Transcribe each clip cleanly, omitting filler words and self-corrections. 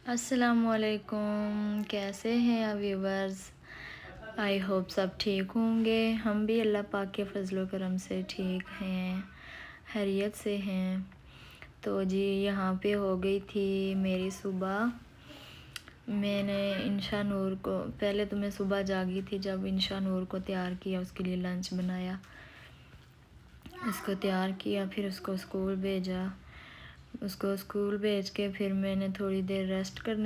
السلام علیکم، کیسے ہیں آپ ویورز؟ آئی ہوپ سب ٹھیک ہوں گے۔ ہم بھی اللہ پاک کے فضل و کرم سے ٹھیک ہیں، خیریت سے ہیں۔ تو جی یہاں پہ ہو گئی تھی میری صبح۔ میں نے انشا نور کو پہلے تو میں صبح جاگی تھی جب انشا نور کو تیار کیا، اس کے لیے لنچ بنایا، اس کو تیار کیا، پھر اس کو اسکول بھیجا۔ اس کو اسکول بھیج کے پھر میں نے تھوڑی دیر ریسٹ کر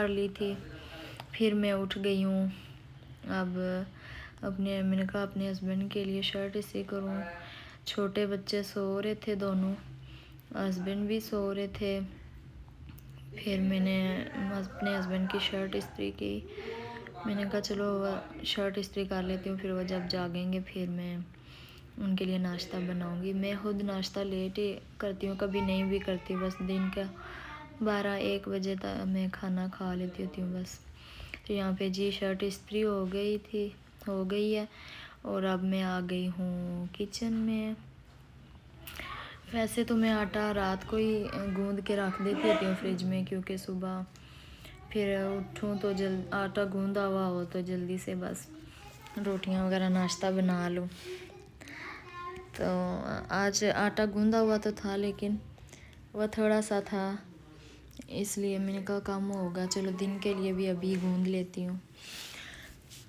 لی تھی۔ پھر میں اٹھ گئی ہوں۔ اب میں نے کہا اپنے ہسبینڈ کے لیے شرٹ اسی کروں۔ چھوٹے بچے سو رہے تھے دونوں، ہسبینڈ بھی سو رہے تھے۔ پھر میں نے اپنے ہسبینڈ کی شرٹ استری کی۔ میں نے کہا چلو شرٹ استری کر لیتی ہوں، پھر وہ جب جاگیں گے پھر میں ان کے لیے ناشتہ بناؤں گی۔ میں خود ناشتہ لیٹ ہی کرتی ہوں، کبھی نہیں بھی کرتی، بس دن کا 12-1 بجے تک میں کھانا کھا لیتی ہوتی ہوں بس۔ تو یہاں پہ جی شرٹ استری ہو گئی ہے، اور اب میں آ گئی ہوں کچن میں۔ ویسے تو میں آٹا رات کو ہی گوندھ کے رکھ دیتی ہوتی ہوں فریج میں، کیونکہ صبح پھر اٹھوں تو آٹا گوندا ہوا ہو تو جلدی سے بس روٹیاں وغیرہ ناشتہ بنا لوں۔ تو آج آٹا گوندا ہوا تو تھا، لیکن وہ تھوڑا سا تھا، اس لیے میں نے کہا کم ہوگا، چلو دن کے لیے بھی ابھی گوندھ لیتی ہوں۔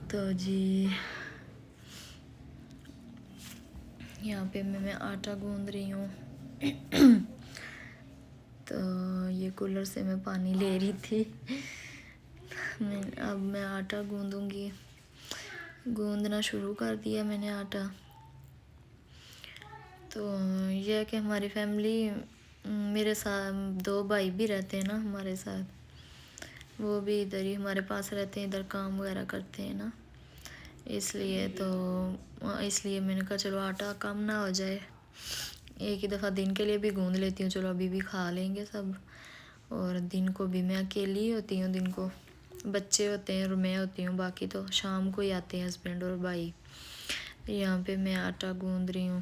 تو جی یہاں پہ میں آٹا گوندھ رہی ہوں۔ تو یہ کولر سے میں پانی لے رہی تھی۔ اب میں آٹا گوندوں گی، گوندنا شروع کر دیا میں نے آٹا۔ تو یہ ہے کہ ہماری فیملی، میرے ساتھ 2 بھائی بھی رہتے ہیں نا ہمارے ساتھ، وہ بھی ادھر ہی ہمارے پاس رہتے ہیں، ادھر کام وغیرہ کرتے ہیں نا، اس لیے میں نے کہا چلو آٹا کم نہ ہو جائے، ایک ہی دفعہ دن کے لیے بھی گوندھ لیتی ہوں، چلو ابھی بھی کھا لیں گے سب، اور دن کو بھی میں اکیلی ہی ہوتی ہوں، دن کو بچے ہوتے ہیں اور میں ہوتی ہوں، باقی تو شام کو ہی آتے ہیں ہسبینڈ اور بھائی۔ یہاں پہ میں آٹا گوندھ رہی ہوں۔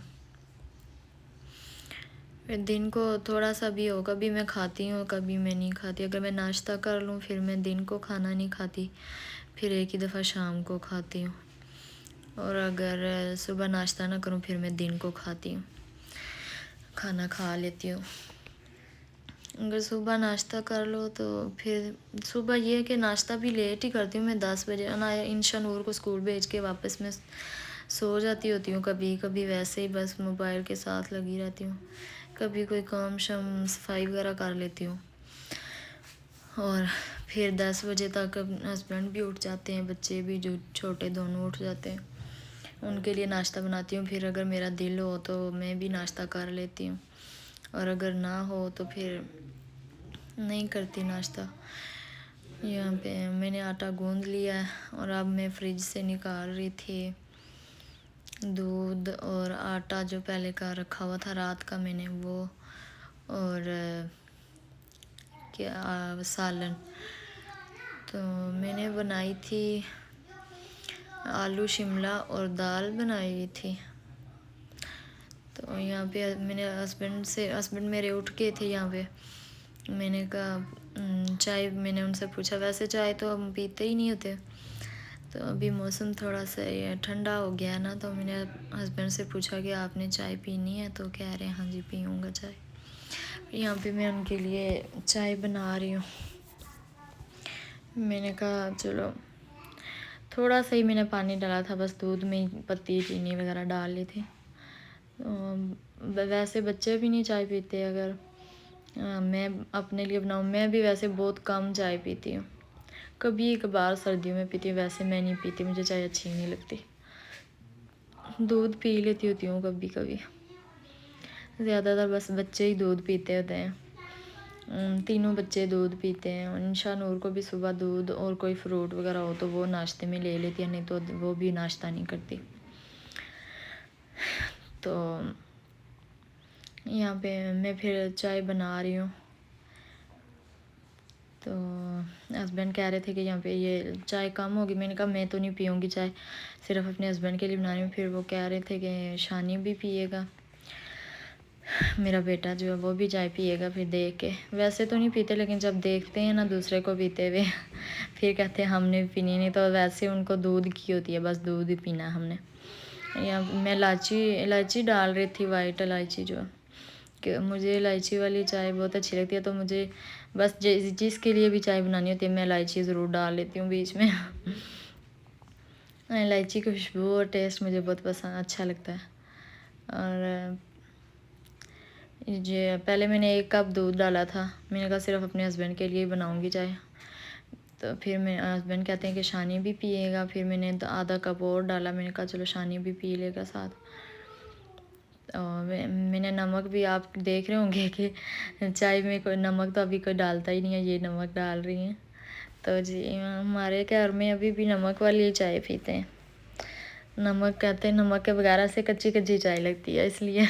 پھر دن کو تھوڑا سا بھی ہو، کبھی میں کھاتی ہوں کبھی میں نہیں کھاتی، اگر میں ناشتہ کر لوں پھر میں دن کو کھانا نہیں کھاتی، پھر ایک ہی دفعہ شام کو کھاتی ہوں، اور اگر صبح ناشتہ نہ کروں پھر میں دن کو کھاتی ہوں، کھانا کھا لیتی ہوں۔ اگر صبح ناشتہ کر لو تو پھر صبح یہ ہے کہ ناشتہ بھی لیٹ ہی کرتی ہوں میں، 10 بجے انشا نور کو اسکول بھیج کے واپس میں سو جاتی ہوتی ہوں، کبھی کبھی ویسے ہی بس موبائل کے ساتھ لگی رہتی ہوں، کبھی کوئی کام صفائی وغیرہ کر لیتی ہوں، اور پھر 10 بجے تک ہسبینڈ بھی اٹھ جاتے ہیں، بچے بھی جو چھوٹے دونوں اٹھ جاتے ہیں، ان کے لیے ناشتہ بناتی ہوں، پھر اگر میرا دل ہو تو میں بھی ناشتہ کر لیتی ہوں، اور اگر نہ ہو تو پھر نہیں کرتی ناشتہ۔ یہاں پہ میں نے آٹا گوندھ لیا ہے، اور اب میں فریج سے نکال رہی تھی دودھ اور آٹا جو پہلے کا رکھا ہوا تھا رات کا میں نے، وہ اور سالن۔ تو میں نے بنائی تھی آلو شملہ اور دال بنائی تھی۔ تو یہاں پہ میں نے ہسبینڈ میرے اٹھ کے تھے یہاں پہ، میں نے کہا چائے، میں نے ان سے پوچھا، ویسے چائے تو ہم پیتے ہی نہیں ہوتے، تو ابھی موسم تھوڑا سا ٹھنڈا ہو گیا نا، تو میں نے ہسبینڈ سے پوچھا کہ آپ نے چائے پینی ہے، تو کہہ رہے ہیں ہاں جی پیوں گا چائے۔ یہاں پہ میں ان کے لیے چائے بنا رہی ہوں۔ میں نے کہا چلو تھوڑا سا ہی میں نے پانی ڈالا تھا، بس دودھ میں پتی چینی وغیرہ ڈال لی تھی، ویسے بچے بھی نہیں چائے پیتے، اگر میں اپنے لیے بناؤں، میں بھی ویسے بہت کم چائے پیتی ہوں، کبھی کبھار سردیوں میں پیتی ہوں، ویسے میں نہیں پیتی، مجھے چائے اچھی نہیں لگتی، دودھ پی لیتی ہوتی ہوں کبھی کبھی، زیادہ تر بس بچے ہی دودھ پیتے ہوتے ہیں، تینوں بچے دودھ پیتے ہیں، انشا نور کو بھی صبح دودھ اور کوئی فروٹ وغیرہ ہو تو وہ ناشتے میں لے لیتی ہے، نہیں تو وہ بھی ناشتہ نہیں کرتی۔ تو یہاں پہ میں پھر چائے بنا رہی ہوں، تو ہسبینڈ کہہ رہے تھے کہ یہاں پہ یہ چائے کم ہوگی، میں نے کہا میں تو نہیں پیوں گی چائے، صرف اپنے ہسبینڈ کے لیے بنا رہی ہوں، پھر وہ کہہ رہے تھے کہ شانی بھی پیے گا، میرا بیٹا جو ہے وہ بھی چائے پیے گا پھر دیکھ کے. ویسے تو نہیں پیتے لیکن جب دیکھتے ہیں نا دوسرے کو پیتے ہوئے پھر کہتے ہیں ہم نے بھی پینی نہیں. تو ویسے ان کو دودھ کی ہوتی ہے, بس دودھ ہی پینا ہم نے. یا میں الائچی ڈال رہی تھی, وائٹ الائچی جو کہ مجھے الائچی والی چائے بہت اچھی لگتی ہے. تو مجھے بس جس کے لیے بھی چائے بنانی ہوتی ہے میں الائچی ضرور ڈال لیتی ہوں بیچ میں. الائچی کی خوشبو اور ٹیسٹ مجھے بہت پسند اچھا لگتا ہے. اور پہلے میں نے 1 کپ دودھ ڈالا تھا. میں نے کہا صرف اپنے ہسبینڈ کے لیے بناؤں گی چائے. تو پھر میں ہسبینڈ کہتے ہیں کہ شانی بھی پیے گا. پھر میں نے آدھا کپ اور ڈالا. میں نے کہا چلو شانی بھی پی لے گا ساتھ. اور میں نے نمک بھی, آپ دیکھ رہے ہوں گے کہ چائے میں کوئی نمک تو ابھی کوئی ڈالتا ہی نہیں ہے, یہ نمک ڈال رہی ہیں. تو جی ہمارے گھر میں ابھی بھی نمک والی چائے پیتے ہیں. نمک کہتے ہیں نمک کے بغیر سے کچی کچی چائے لگتی ہے, اس لیے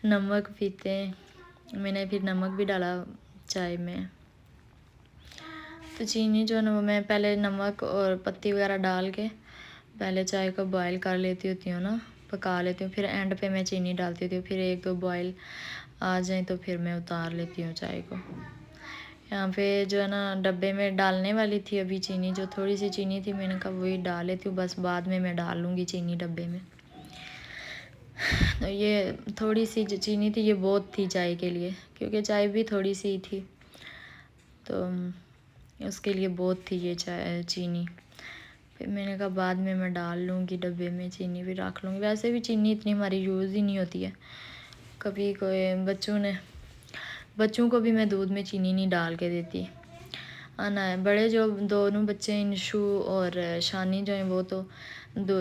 نمک پیتے ہیں. میں نے پھر نمک بھی ڈالا چائے میں. تو چینی جو ہے نا وہ میں پہلے نمک اور پتی وغیرہ ڈال کے پہلے چائے کو بوائل کر لیتی ہوتی ہوں نا, پکا لیتی ہوں. پھر اینڈ پہ میں چینی ڈالتی ہوتی ہوں. پھر 1-2 بوائل آ جائیں تو پھر میں اتار لیتی ہوں چائے کو. یہاں پہ جو ہے نا ڈبے میں ڈالنے والی تھی ابھی چینی, جو تھوڑی سی چینی تھی میں نے کہا وہی ڈال لیتی ہوں, بس بعد میں ڈال لوں گی چینی ڈبے میں. تو یہ تھوڑی سی جو چینی تھی یہ بہت تھی چائے کے لیے, کیونکہ چائے بھی تھوڑی سی تھی تو اس کے لیے بہت تھی یہ چینی. پھر میں نے کہا بعد میں ڈال لوں گی ڈبے میں چینی, بھی رکھ لوں گی. ویسے بھی چینی اتنی ہماری یوز ہی نہیں ہوتی ہے. کبھی کوئی بچوں کو بھی میں دودھ میں چینی نہیں ڈال کے دیتی. بڑے جو دونوں بچے ہیں انشو اور شانی جو ہیں وہ تو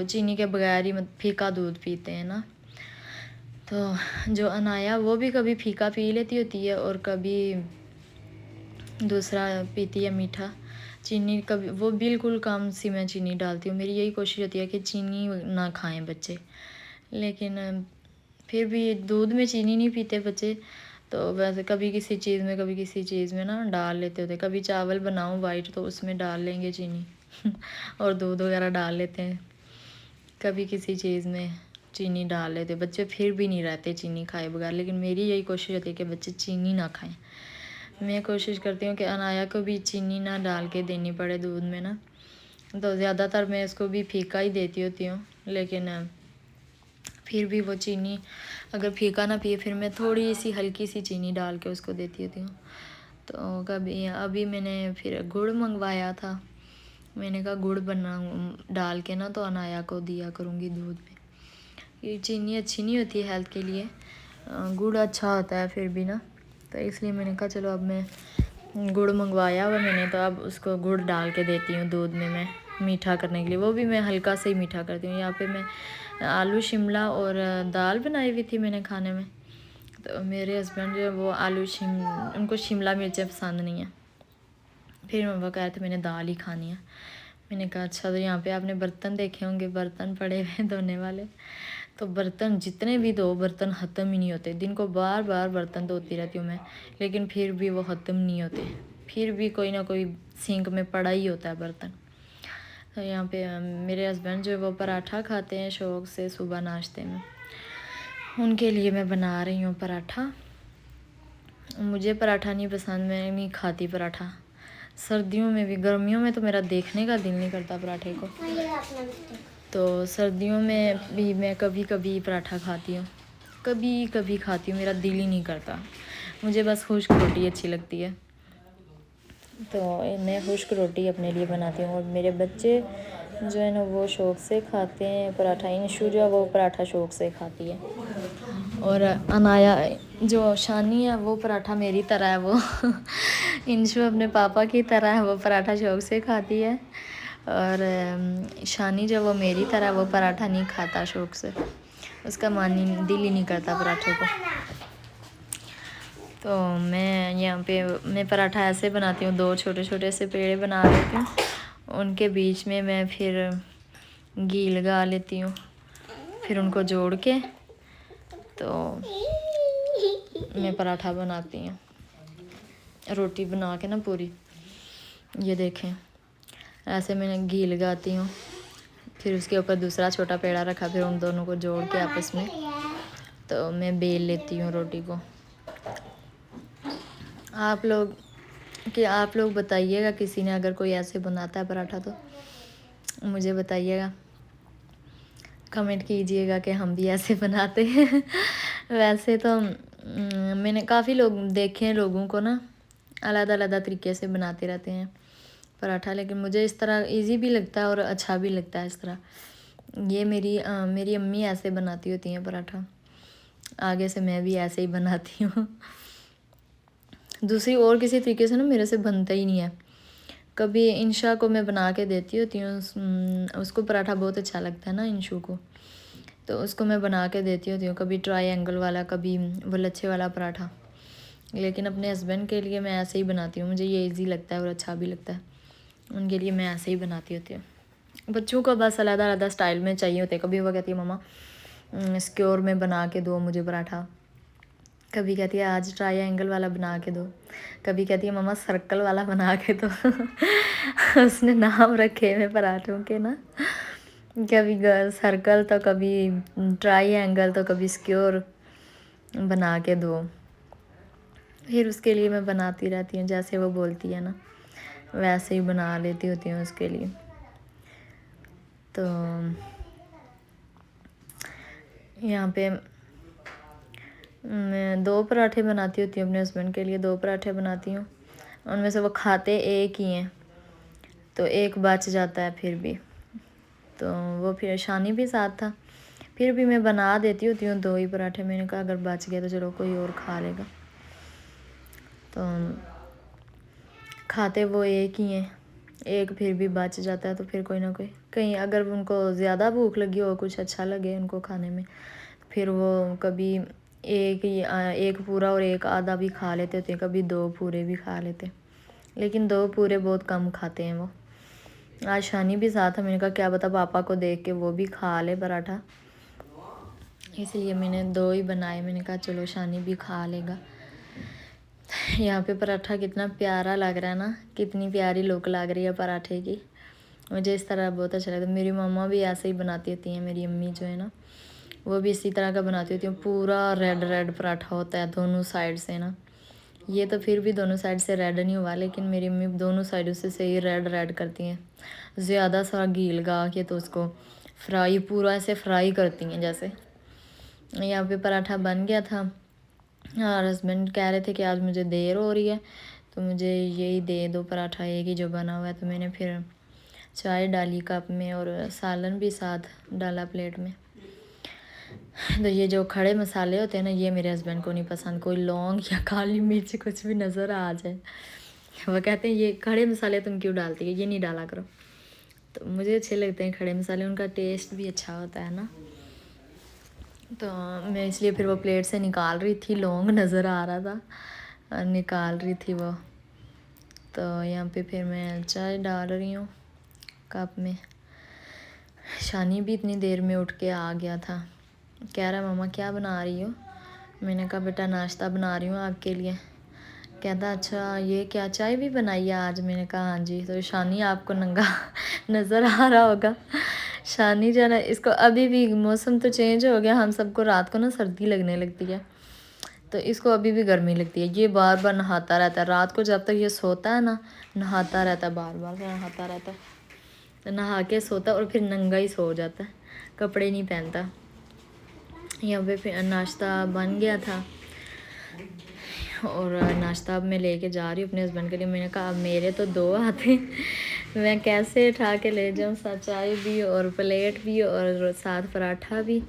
چینی کے بغیر ہی پھیکا دودھ پیتے ہیں نا. تو جو انایا وہ بھی کبھی پھیکا پی لیتی ہوتی ہے اور کبھی دوسرا پیتی ہے میٹھا. چینی کبھی وہ بالکل کم سی میں چینی ڈالتی ہوں. میری یہی کوشش ہوتی ہے کہ چینی نہ کھائیں بچے, لیکن پھر بھی دودھ میں چینی نہیں پیتے بچے. تو ویسے کبھی کسی چیز میں نا ڈال لیتے ہوتے. کبھی چاول بناؤں وائٹ تو اس میں ڈال لیں گے چینی اور دودھ وغیرہ ڈال لیتے ہیں. کبھی کسی چیز میں چینی ڈال لیتے بچے, پھر بھی نہیں رہتے چینی کھائے بغیر. لیکن میری یہی کوشش ہوتی ہے کہ بچے چینی نہ کھائیں. میں کوشش کرتی ہوں کہ انایا کو بھی چینی نہ ڈال کے دینی پڑے دودھ میں نا. تو زیادہ تر میں اس کو بھی پھیکا ہی دیتی ہوتی ہوں, لیکن پھر بھی وہ چینی اگر پھیکا نہ پیے پھر میں تھوڑی سی ہلکی سی چینی ڈال کے اس کو دیتی ہوتی ہوں. تو ابھی میں نے پھر گڑ منگوایا تھا. میں نے کہا گڑ ڈال کے نا تو انایا کو دیا کروں گی دودھ میں. یہ چینی اچھی نہیں ہوتی ہے ہیلتھ کے لیے, گڑ اچھا ہوتا ہے پھر بھی نا. تو اس لیے میں نے کہا چلو اب میں گڑ منگوایا ہوا میں نے, تو اب اس کو گڑ ڈال کے دیتی ہوں دودھ میں میٹھا کرنے کے لیے. وہ بھی میں ہلکا سے ہی میٹھا کرتی ہوں. یہاں پہ میں آلو شملہ اور دال بنائی ہوئی تھی میں نے کھانے میں. تو میرے ہسبینڈ جو ہے وہ ان کو شملہ مرچیں پسند نہیں ہیں. پھر وہ کہہ رہے تھے میں نے دال ہی کھانی ہے. میں نے کہا اچھا. تو یہاں پہ آپ نے برتن دیکھے ہوں گے, برتن پڑے ہوئے دھونے والے. تو برتن جتنے بھی دو برتن ختم ہی نہیں ہوتے. دن کو بار بار برتن دھوتی رہتی ہوں میں, لیکن پھر بھی وہ ختم نہیں ہوتے. پھر بھی کوئی نہ کوئی سینک میں پڑا ہی ہوتا ہے برتن. تو یہاں پہ میرے ہسبینڈ جو ہے وہ پراٹھا کھاتے ہیں شوق سے صبح ناشتے میں. ان کے لیے میں بنا رہی ہوں پراٹھا. مجھے پراٹھا نہیں پسند, میں نہیں کھاتی پراٹھا. سردیوں میں بھی, گرمیوں میں تو میرا دیکھنے کا دل نہیں کرتا پراٹھے کو. تو سردیوں میں بھی میں کبھی کبھی پراٹھا کھاتی ہوں, کبھی کبھی کھاتی ہوں. میرا دل ہی نہیں کرتا. مجھے بس خشک روٹی اچھی لگتی ہے. تو میں خشک روٹی اپنے لیے بناتی ہوں. اور میرے بچے جو ہے نا وہ شوق سے کھاتے ہیں پراٹھا. انشو جو ہے وہ پراٹھا شوق سے کھاتی ہے. اور انایا جو شانی ہے وہ پراٹھا میری طرح ہے. وہ انشو اپنے پاپا کی طرح ہے, وہ پراٹھا شوق سے کھاتی ہے. اور شانی جو وہ میری طرح وہ پراٹھا نہیں کھاتا شوق سے. اس کا دل ہی نہیں کرتا پراٹھے کو. تو میں یہاں پہ میں پراٹھا ایسے بناتی ہوں, 2 چھوٹے چھوٹے سے پیڑے بنا لیتی ہوں. ان کے بیچ میں پھر گھی لگا لیتی ہوں. پھر ان کو جوڑ کے تو میں پراٹھا بناتی ہوں. روٹی بنا کے نا پوری, یہ دیکھیں ایسے میں گھی لگاتی ہوں. پھر اس کے اوپر دوسرا چھوٹا پیڑا رکھا, پھر ان دونوں کو جوڑ کے آپس میں تو میں بیل لیتی ہوں روٹی کو. آپ لوگ بتائیے گا کسی نے اگر کوئی ایسے بناتا ہے پراٹھا تو مجھے بتائیے گا, کمنٹ کیجئے گا کہ ہم بھی ایسے بناتے ہیں. ویسے تو میں نے کافی لوگ دیکھے ہیں لوگوں کو نا علیحدہ طریقے سے بناتے رہتے ہیں پراٹھا, لیکن مجھے اس طرح ایزی بھی لگتا ہے اور اچھا بھی لگتا ہے اس طرح. یہ میری امی ایسے بناتی ہوتی ہیں پراٹھا, آگے سے میں بھی ایسے ہی بناتی ہوں. دوسری اور کسی طریقے سے نا میرے سے بنتا ہی نہیں ہے. کبھی انشا کو میں بنا کے دیتی ہوتی ہوں, اس کو پراٹھا بہت اچھا لگتا ہے نا انشو کو, تو اس کو میں بنا کے دیتی ہوتی ہوں, کبھی ٹرائی اینگل والا, کبھی وہ لچھے والا پراٹھا. لیکن اپنے ہسبینڈ کے لیے میں ایسے ہی بناتی ہوں, مجھے یہ ایزی لگتا ہے اور اچھا بھی لگتا ہے, ان کے لیے میں ایسے ہی بناتی ہوتی ہوں. بچوں کو بس علیحدہ اسٹائل میں چاہیے ہوتے ہیں. کبھی وہ کہتی ہے مما اسکیور میں بنا کے دو مجھے پراٹھا, کبھی کہتی ہے آج ٹرائی اینگل والا بنا کے دو, کبھی کہتی ہے مما سرکل والا بنا کے دو. اس نے نام رکھے ہوئے پراٹھوں کے نا, کبھی سرکل تو کبھی ٹرائی اینگل تو کبھی اسکیور بنا کے دو. پھر اس کے لیے میں بناتی رہتی ہوں, جیسے وہ بولتی ہے نا ویسے ہی بنا لیتی ہوتی ہوں اس کے لیے. تو یہاں پہ میں 2 پراٹھے بناتی ہوتی ہوں اپنے ہسبینڈ کے لیے, 2 پراٹھے بناتی ہوں. ان میں سے وہ کھاتے ایک ہی ہیں, تو ایک بچ جاتا ہے پھر بھی, تو وہ پھر شانی بھی ساتھ تھا, پھر بھی میں بنا دیتی ہوتی ہوں 2 ہی پراٹھے. میں نے کہا اگر بچ گیا تو چلو کوئی اور کھا لے گا. تو کھاتے وہ ایک ہی ہیں, ایک پھر بھی بچ جاتا ہے, تو پھر کوئی نہ کوئی کہیں اگر ان کو زیادہ بھوک لگی ہو, کچھ اچھا لگے ان کو کھانے میں, پھر وہ کبھی ایک پورا اور ایک آدھا بھی کھا لیتے تھے, کبھی 2 پورے بھی کھا لیتے, لیکن 2 پورے بہت کم کھاتے ہیں وہ. آج شانی بھی ساتھ ہے, میں نے کہا کیا پتا پاپا کو دیکھ کے وہ بھی کھا لے پراٹھا, اس لیے میں نے 2 ہی بنائے. میں نے کہا چلو شانی بھی کھا لے گا. یہاں پہ پراٹھا کتنا پیارا لگ رہا ہے نا, کتنی پیاری لک لگ رہی ہے پراٹھے کی, مجھے اس طرح بہت اچھا لگتا ہے. میری مما بھی ایسے ہی بناتی ہوتی ہیں, میری امی جو ہے نا وہ بھی اسی طرح کا بناتی ہوتی ہیں. پورا ریڈ پراٹھا ہوتا ہے دونوں سائڈ سے نا, یہ تو پھر بھی دونوں سائڈ سے ریڈ نہیں ہوا, لیکن میری امی دونوں سائڈوں سے صحیح ریڈ کرتی ہیں. زیادہ سا گھی لگا کے تو اس کو فرائی پورا ایسے فرائی کرتی ہیں جیسے. یہاں پہ پراٹھا بن گیا تھا, اور ہسبینڈ کہہ رہے تھے کہ آج مجھے دیر ہو رہی ہے تو مجھے یہی دے دو پراٹھا, ایک ہی جو بنا ہوا ہے. تو میں نے پھر چائے ڈالی کپ میں اور سالن بھی ساتھ ڈالا پلیٹ میں. تو یہ جو کھڑے مسالے ہوتے ہیں نا, یہ میرے ہسبینڈ کو نہیں پسند. کوئی لونگ یا کالی مرچ کچھ بھی نظر آ جائے, وہ کہتے ہیں یہ کھڑے مسالے تم کیوں ڈالتی ہے, یہ نہیں ڈالا کرو. تو مجھے اچھے لگتے ہیں کھڑے مسالے, ان کا ٹیسٹ بھی اچھا ہوتا ہے نا. تو میں اس لیے پھر وہ پلیٹ سے نکال رہی تھی, لونگ نظر آ رہا تھا, نکال رہی تھی وہ. تو یہاں پہ پھر میں چائے ڈال رہی ہوں کپ میں. شانی بھی اتنی دیر میں اٹھ کے آ گیا تھا, کہہ رہا مما کیا بنا رہی ہو. میں نے کہا بیٹا ناشتہ بنا رہی ہوں آپ کے لیے. کہتا اچھا یہ کیا چائے بھی بنائی ہے آج. میں نے کہا ہاں جی. تو شانی آپ کو ننگا نظر آ رہا ہوگا, شانی جو ہے نا اس کو ابھی بھی موسم تو چینج ہو گیا, ہم سب کو رات کو نا سردی لگنے لگتی ہے, تو اس کو ابھی بھی گرمی لگتی ہے. یہ بار بار نہاتا رہتا ہے رات کو, جب تک یہ سوتا ہے نا نہاتا رہتا ہے, بار بار نہاتا رہتا ہے. نہا کے سوتا ہے اور پھر ننگا ہی سو جاتا ہے, کپڑے نہیں پہنتا. یہاں پہ پھر ناشتہ بن گیا تھا, اور ناشتہ اب میں لے کے جا رہی ہوں اپنے ہسبینڈ کے لیے. میں نے کہا اب میرے تو 2 ہاتھ ہیں, میں کیسے اٹھا کے لے جاؤں, ساتھ چائے بھی اور پلیٹ بھی اور ساتھ پراٹھا بھی.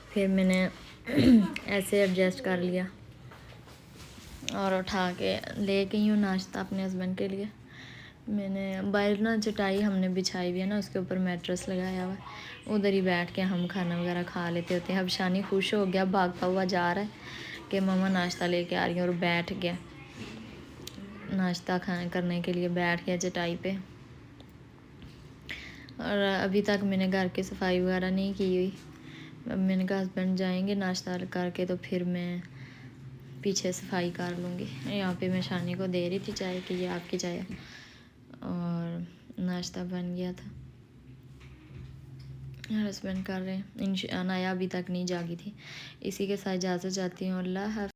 پھر میں نے ایسے ایڈجسٹ کر لیا اور اٹھا کے لے گئی ہوں ناشتہ اپنے ہسبینڈ کے لیے. میں نے باہر نا چٹائی ہم نے بچھائی ہوئی ہے نا, اس کے اوپر میٹرس لگایا ہوا ہے, ادھر ہی بیٹھ کے ہم کھانا وغیرہ کھا لیتے ہوتے ہیں. اب شانی خوش ہو گیا, بھاگتا ہوا جا رہا ہے کہ مما ناشتہ لے کے آ رہی ہیں, اور بیٹھ گیا ناشتہ کرنے کے لیے, بیٹھ گیا چٹائی پہ. اور ابھی تک میں نے گھر کی صفائی وغیرہ نہیں کی ہوئی. اب میں نے کہا ہسبینڈ جائیں گے ناشتہ کر کے تو پھر میں پیچھے صفائی کر لوں گی. یہاں پہ میں شانی کو دے رہی تھی چائے کہ یہ آپ کی چائے, اور ناشتہ بن گیا تھا. ہرسبینڈ کر رہے ہیں. انایا ابھی تک نہیں جاگی تھی. اسی کے ساتھ اجازت چاہتی ہوں. اللہ حافظ.